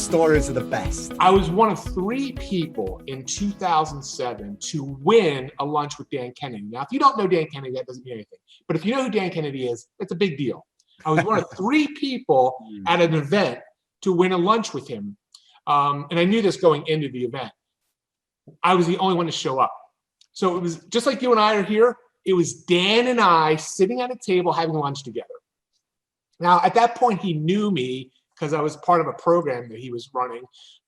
stories are the best. I was one of 3 people in 2007 to win a lunch with Dan Kennedy. Now, if you don't know Dan Kennedy, that doesn't mean anything. But if you know who Dan Kennedy is, it's a big deal. I was one of 3 people at an event to win a lunch with him. And I knew this going into the event. I was the only one to show up. So it was just like you and I are here. It was Dan and I sitting at a table having lunch together. Now, at that point, he knew me because I was part of a program that he was running,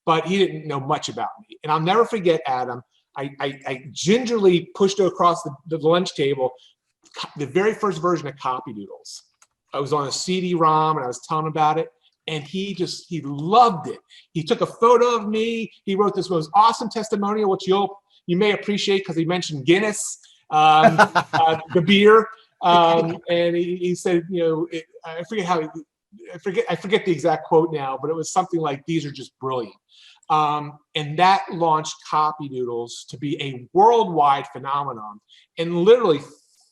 but he didn't know much about me. And I'll never forget, Adam, I gingerly pushed across the lunch table the very first version of Copy Doodles. I was on a CD-ROM and I was telling him about it. And he loved it. He took a photo of me. He wrote this most awesome testimonial, which you may appreciate because he mentioned Guinness, the beer. And he said, you know, I forget the exact quote now, but it was something like, "These are just brilliant." And that launched Copy Doodles to be a worldwide phenomenon. And literally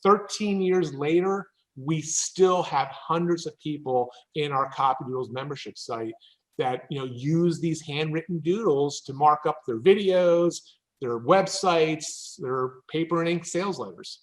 13 years later, we still have hundreds of people in our Copy Doodles membership site that, you know, use these handwritten doodles to mark up their videos, their websites, their paper and ink sales letters.